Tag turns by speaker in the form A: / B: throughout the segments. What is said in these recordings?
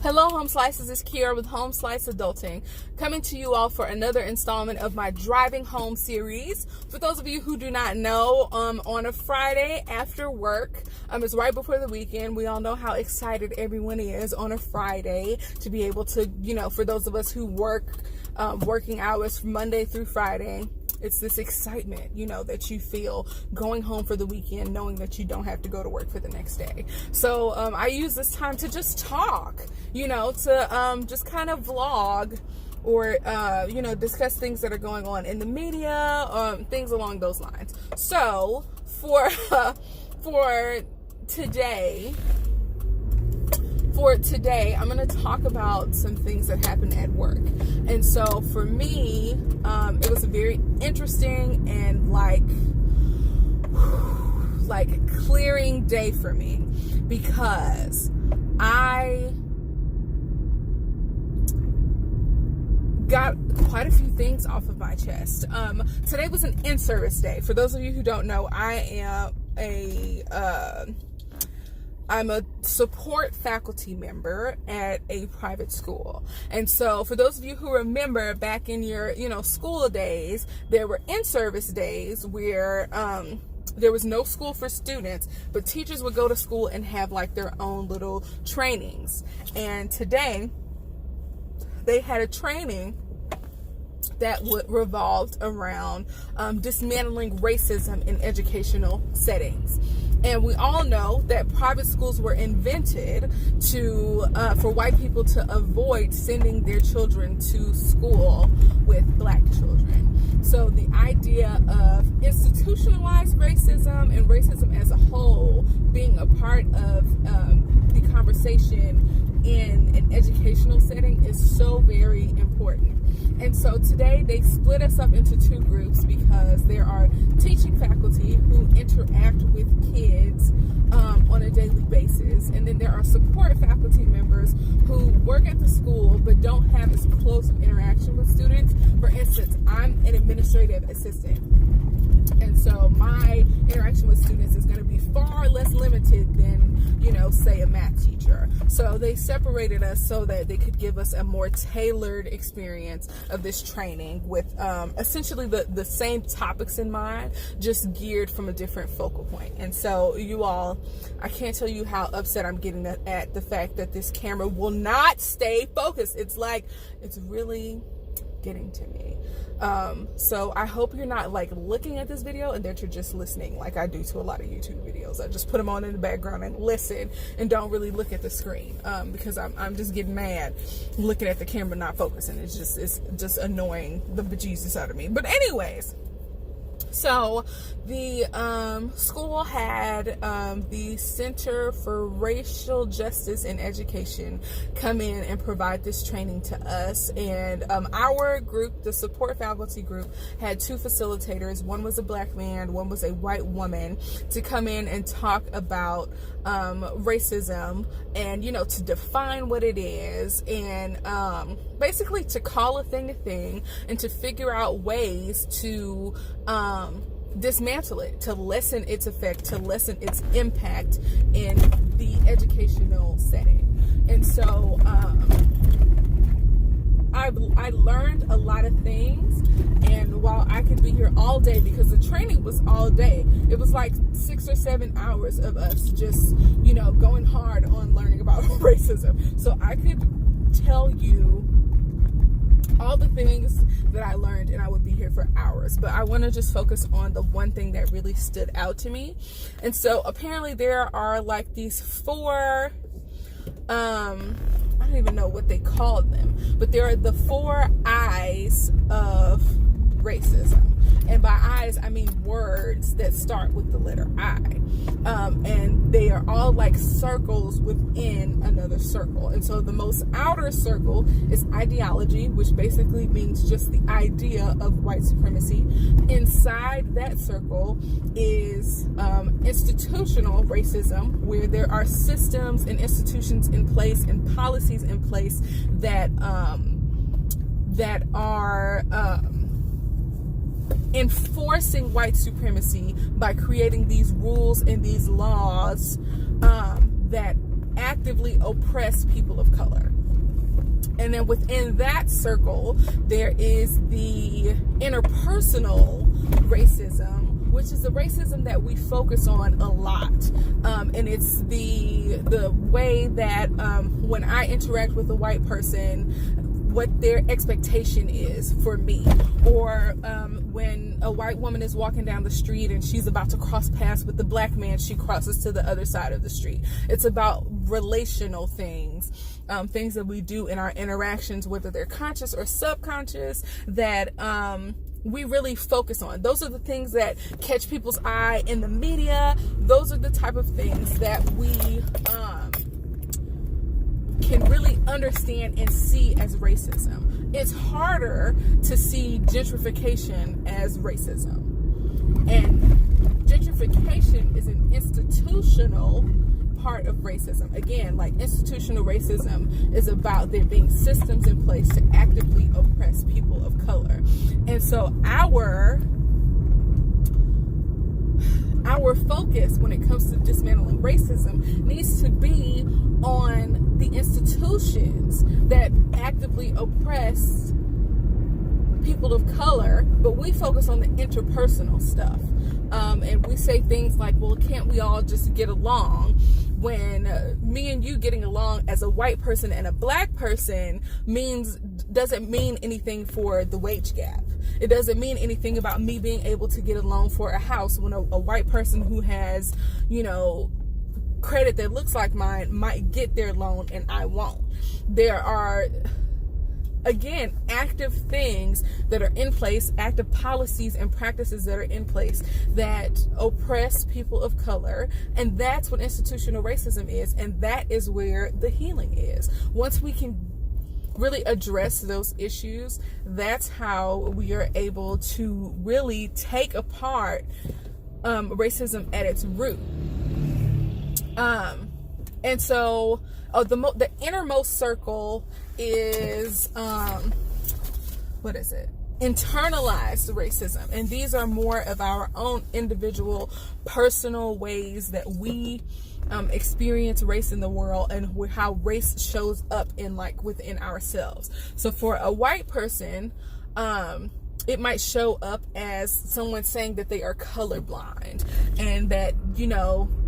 A: Hello, Home Slices. It's Kiara with Home Slice Adulting, coming to you all for another installment of my Driving Home series. For those of you who do not know, on a Friday after work, it's right before the weekend. We all know how excited everyone is on a Friday to be able to, for those of us who work working hours from Monday through Friday. It's this excitement, that you feel going home for the weekend, knowing that you don't have to go to work for the next day. So I use this time to just talk, to just kind of vlog or, discuss things that are going on in the media, things along those lines. So for today, I'm going to talk about some things that happened at work. And so for me, it was a very interesting and like clearing day for me, because I got quite a few things off of my chest. Today was an in-service day. For those of you who don't know, I'm a support faculty member at a private school. And so for those of you who remember back in your, school days, there were in-service days where there was no school for students, but teachers would go to school and have like their own little trainings. And today they had a training that revolved around dismantling racism in educational settings. And we all know that private schools were invented for white people to avoid sending their children to school with black children. So the idea of institutionalized racism and racism as a whole being a part of the conversation in an educational setting is so very important. And so today they split us up into two groups, because there are teaching faculty who interact with kids on a daily basis, and then there are support faculty members who work at the school but don't have as close of interaction with students. For instance, I'm an administrative assistant, and so my interaction with students is going to be far less limited than, say a math teacher. So they separated us so that they could give us a more tailored experience of this training with essentially the same topics in mind, just geared from a different focal point. And so you all, I can't tell you how upset I'm getting at the fact that this camera will not stay focused. It's really getting to me. So I hope you're not looking at this video and that you're just listening like I do to a lot of YouTube videos. I just put them on in the background and listen and don't really look at the screen, because I'm just getting mad looking at the camera not focusing. It's just annoying the bejesus out of me. But anyways, so the school had the Center for Racial Justice in Education come in and provide this training to us. And our group, the support faculty group, had two facilitators. One was a black man, one was a white woman, to come in and talk about racism and, to define what it is, and basically to call a thing and to figure out ways to dismantle it, to lessen its effect, to lessen its impact in the educational setting. And so I learned a lot of things, and while I could be here all day, because the training was all day, it was like 6 or 7 hours of us just, going hard on learning about racism. So I could tell you all the things that I learned, and I would be here for hours, but I want to just focus on the one thing that really stood out to me. And so apparently there are these four, I don't even know what they called them, but there are the 4 I's of racism. And by I's, I mean words that start with the letter I. And they are all like circles within another circle. And so the most outer circle is ideology, which basically means just the idea of white supremacy. Inside that circle is institutional racism, where there are systems and institutions in place and policies in place that are enforcing white supremacy by creating these rules and these laws that actively oppress people of color. And then within that circle, there is the interpersonal racism, which is the racism that we focus on a lot. And it's the way that when I interact with a white person, what their expectation is for me, or when a white woman is walking down the street and she's about to cross paths with the black man, she crosses to the other side of the street. It's about relational things, things that we do in our interactions, whether they're conscious or subconscious, that we really focus on. Those are the things that catch people's eye in the media. Those are the type of things that we can really understand and see as racism. It's harder to see gentrification as racism. And gentrification is an institutional part of racism. Again, like, institutional racism is about there being systems in place to actively oppress people of color. And so our focus when it comes to dismantling racism needs to be on the institutions that actively oppress people of color, but we focus on the interpersonal stuff. And we say things like, well, can't we all just get along? When me and you getting along as a white person and a black person doesn't mean anything for the wage gap. It doesn't mean anything about me being able to get a loan for a house when a white person who has, credit that looks like mine might get their loan and I won't. There are, again, active things that are in place, active policies and practices that are in place that oppress people of color. And that's what institutional racism is. And that is where the healing is. Once we can really address those issues, that's how we are able to really take apart racism at its root. And so the innermost circle is what is it? Internalized racism. And these are more of our own individual personal ways that we experience race in the world, and how race shows up within ourselves. So for a white person, it might show up as someone saying that they are colorblind, and that,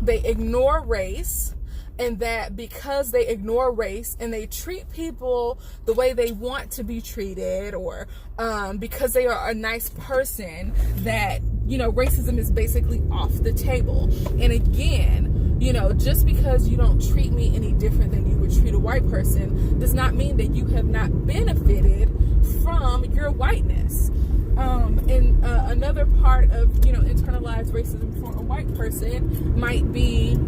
A: they ignore race, and that because they ignore race and they treat people the way they want to be treated, or because they are a nice person, that, racism is basically off the table. And again, just because you don't treat me any different than you would treat a white person does not mean that you have not benefited from your whiteness. And another part of, internalized racism for a white person might be,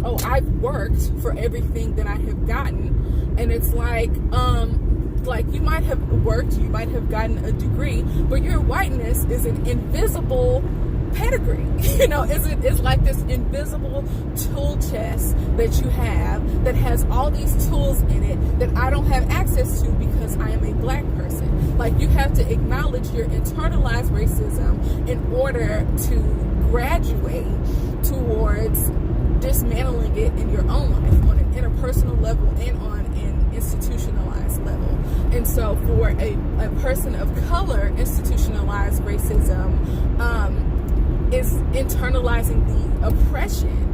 A: oh, I've worked for everything that I have gotten. And it's like you might have worked, you might have gotten a degree, but your whiteness is an invisible pedigree. It's like this invisible tool chest that you have that has all these tools in it that I don't have access to because I am a black person. Like, you have to acknowledge your internalized racism in order to graduate towards dismantling it in your own life on an interpersonal level and on an institutionalized level. And so for a person of color, institutionalized racism is internalizing the oppression,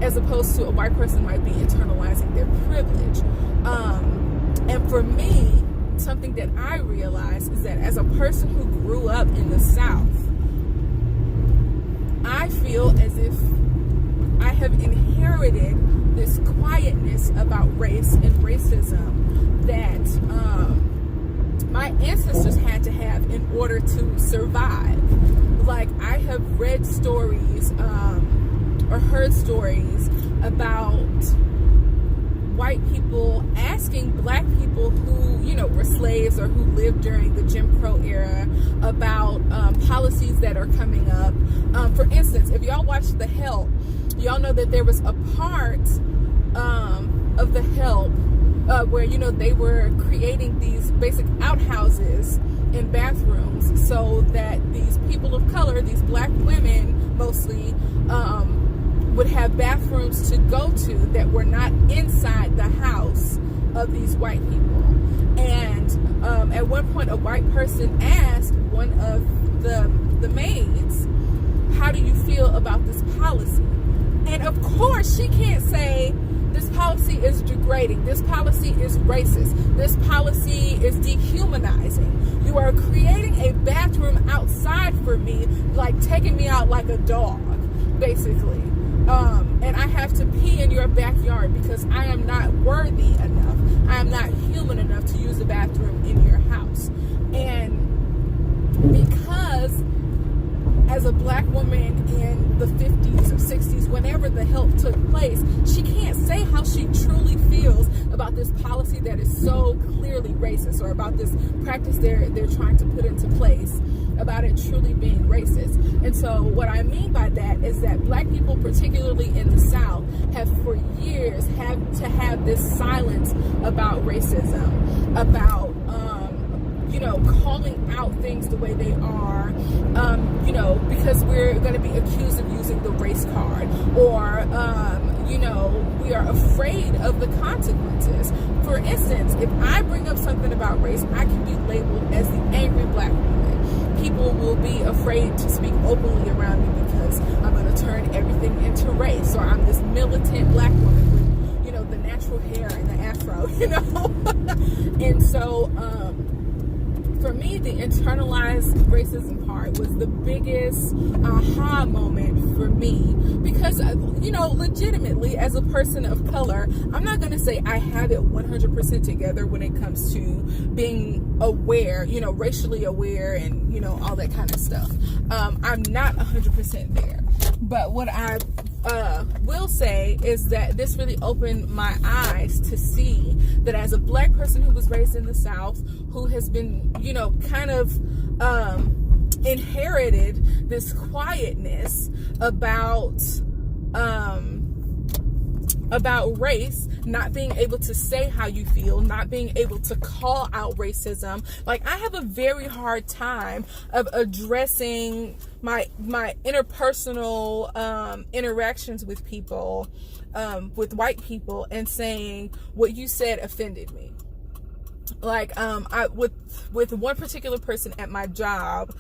A: as opposed to a white person might be internalizing their privilege. And for me, something that I realized is that as a person who grew up in the South, I feel as if I have inherited this quietness about race and racism that my ancestors had to have in order to survive. Like, I have read stories or heard stories about white people asking black people who, were slaves or who lived during the Jim Crow era about policies that are coming up. For instance, if y'all watched The Help, y'all know that there was a part of The Help where, they were creating these basic outhouses in bathrooms so that these people of color, these black women mostly, would have bathrooms to go to that were not inside the house of these white people. And at one point, a white person asked one of the maids, how do you feel about this policy? And of course, she can't say, this policy is degrading, this policy is racist, this policy is dehumanizing. You are creating a bathroom outside for me, like taking me out like a dog, basically. And I have to pee in your backyard because I am not worthy enough, I am not human enough to use the bathroom in your house. And because as a black woman in the 50s or 60s, whenever the help took place, she can't say how she truly feels about this policy that is so clearly racist, or about this practice they're trying to put into place, about it truly being racist. And so what I mean by that is that black people, particularly in the South, have for years had to have this silence about racism, about calling out things the way they are, because we're going to be accused of using the race card, or, we are afraid of the consequences. For instance, if I bring up something about race, I can be labeled as the angry black woman. People will be afraid to speak openly around me because I'm going to turn everything into race, or I'm this militant black woman with, the natural hair and the afro, And so, for me, the internalized racism part was the biggest aha moment for me, because, legitimately, as a person of color, I'm not going to say I have it 100% together when it comes to being aware, racially aware and, all that kind of stuff. I'm not 100% there. But what I will say is that this really opened my eyes to see that as a black person who was raised in the South, who has been, kind of inherited this quietness about race, not being able to say how you feel, not being able to call out racism. Like, I have a very hard time of addressing my interpersonal interactions with people, with white people, and saying what you said offended me. Like, with one particular person at my job,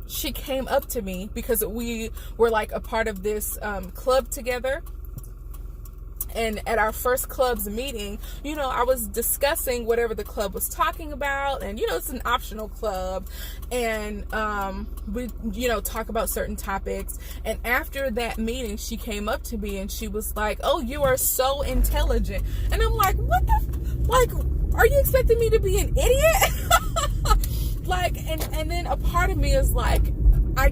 A: she came up to me because we were like a part of this club together. And at our first club's meeting, I was discussing whatever the club was talking about. And, it's an optional club. And we, talk about certain topics. And after that meeting, she came up to me and she was like, "Oh, you are so intelligent." And I'm like, what are you expecting me to be an idiot? And then a part of me is like, I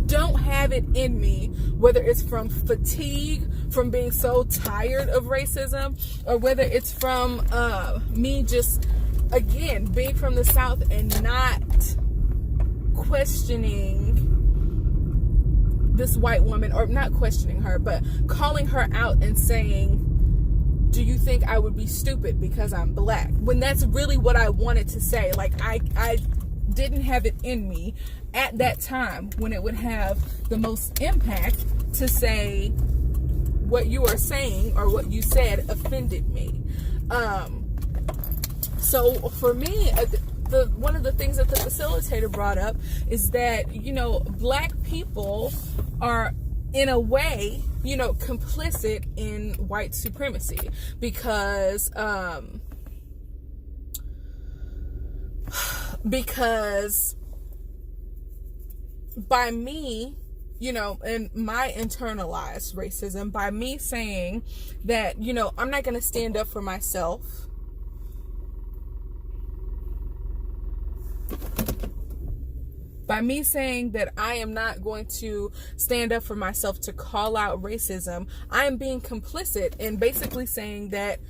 A: don't have it in me, whether it's from fatigue, from being so tired of racism, or whether it's from me just, again, being from the South and not questioning this white woman, or not questioning her, but calling her out and saying, "Do you think I would be stupid because I'm black?" When that's really what I wanted to say. Like, I didn't have it in me at that time when it would have the most impact to say what you are saying or what you said offended me. So for me, one of the things that the facilitator brought up is that, black people are, in a way, complicit in white supremacy, because by me, and my internalized racism, by me saying that, I'm not going to stand up for myself, by me saying that I am not going to stand up for myself to call out racism, I am being complicit in basically saying that,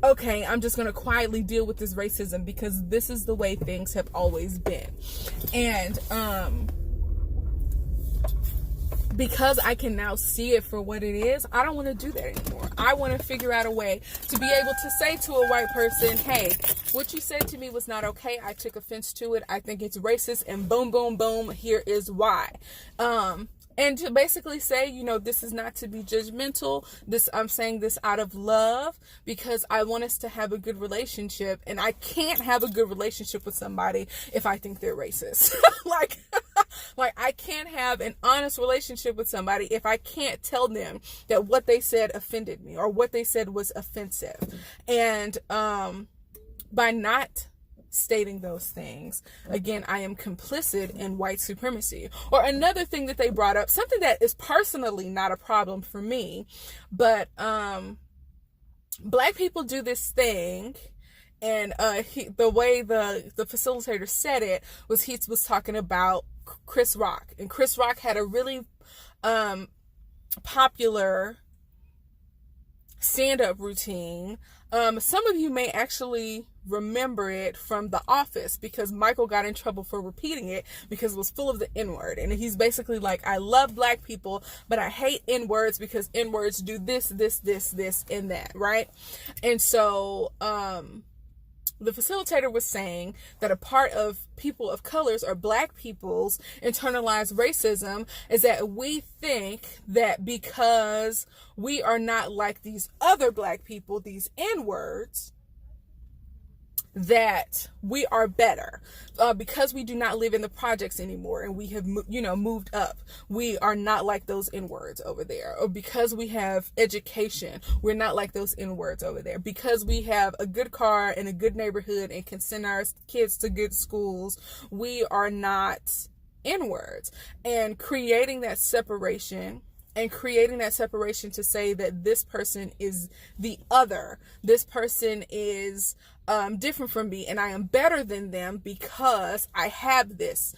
A: okay, I'm just going to quietly deal with this racism because this is the way things have always been. And because I can now see it for what it is, I don't want to do that anymore. I want to figure out a way to be able to say to a white person, hey, what you said to me was not okay. I took offense to it. I think it's racist, and boom, boom, boom, here is why. And to basically say, you know, this is not to be judgmental. I'm saying this out of love because I want us to have a good relationship, and I can't have a good relationship with somebody if I think they're racist. like I can't have an honest relationship with somebody if I can't tell them that what they said offended me or what they said was offensive. And by not stating those things, again, I am complicit in white supremacy. Or another thing that they brought up, something that is personally not a problem for me, but Black people do this thing. And the way the facilitator said it was, he was talking about Chris Rock, and Chris Rock had a really popular stand-up routine. Some of you may actually remember it from The Office, because Michael got in trouble for repeating it because it was full of the N-word. And he's basically like, I love Black people, but I hate N-words because N-words do this, this, this, this, and that, right? And so the facilitator was saying that a part of people of colors or Black people's internalized racism is that we think that because we are not like these other Black people, these N-words, that we are better because we do not live in the projects anymore and we have moved up. We are not like those N-words over there. Or because we have education, we're not like those N-words over there. Because we have a good car and a good neighborhood and can send our kids to good schools, we are not N-words. And creating that separation to say that this person is the other, this person is different from me and I am better than them because I have this,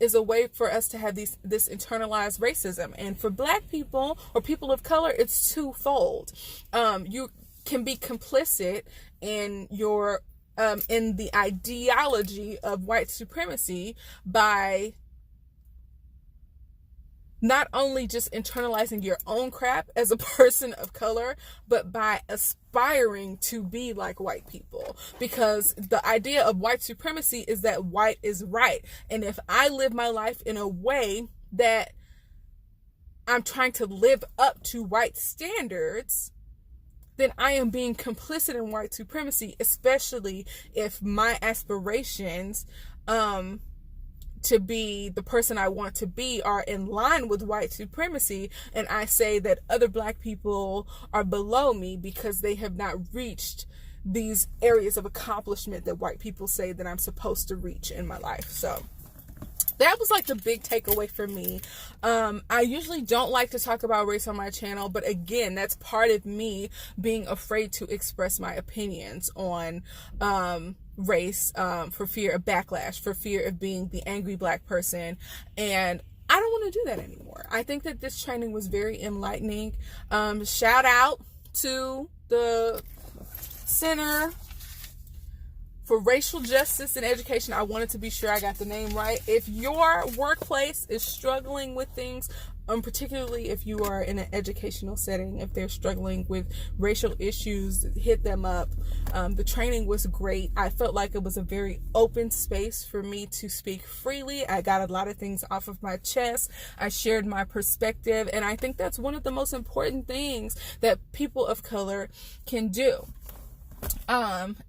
A: is a way for us to have this internalized racism. And for Black people or people of color, it's twofold. You can be complicit in your in the ideology of white supremacy by not only just internalizing your own crap as a person of color, but by aspiring to be like white people. Because the idea of white supremacy is that white is right. And if I live my life in a way that I'm trying to live up to white standards, then I am being complicit in white supremacy, especially if my aspirations, to be the person I want to be are in line with white supremacy, and I say that other Black people are below me because they have not reached these areas of accomplishment that white people say that I'm supposed to reach in my life. So that was like the big takeaway for me. I usually don't like to talk about race on my channel, but again, that's part of me being afraid to express my opinions on race, for fear of backlash, for fear of being the angry Black person. And I don't want to do that anymore. I think that this training was very enlightening. Shout out to the Center for Racial Justice and Education. I wanted to be sure I got the name right. If your workplace is struggling with things, particularly if you are in an educational setting, if they're struggling with racial issues, hit them up. The training was great. I felt like it was a very open space for me to speak freely. I got a lot of things off of my chest. I shared my perspective, and I think that's one of the most important things that people of color can do.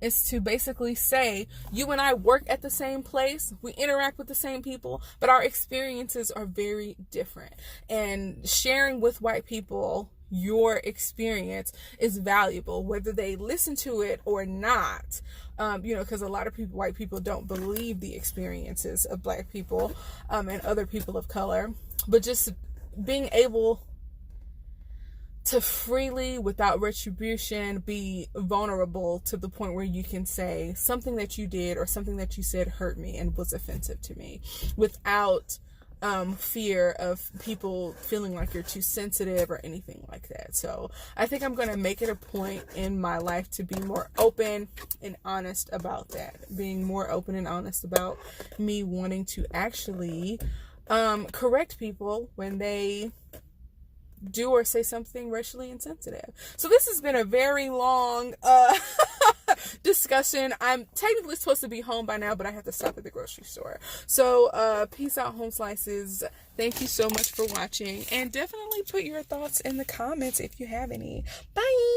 A: Is to basically say, you and I work at the same place, we interact with the same people, but our experiences are very different. And sharing with white people your experience is valuable, whether they listen to it or not. Because a lot of people, white people, don't believe the experiences of Black people and other people of color. But just being able to freely, without retribution, be vulnerable to the point where you can say something that you did or something that you said hurt me and was offensive to me, without fear of people feeling like you're too sensitive or anything like that. So I think I'm going to make it a point in my life to be more open and honest about that, being more open and honest about me wanting to actually correct people when they do or say something racially insensitive. So this has been a very long discussion. I'm technically supposed to be home by now, but I have to stop at the grocery store. So peace out, home slices. Thank you so much for watching, and definitely put your thoughts in the comments if you have any. Bye.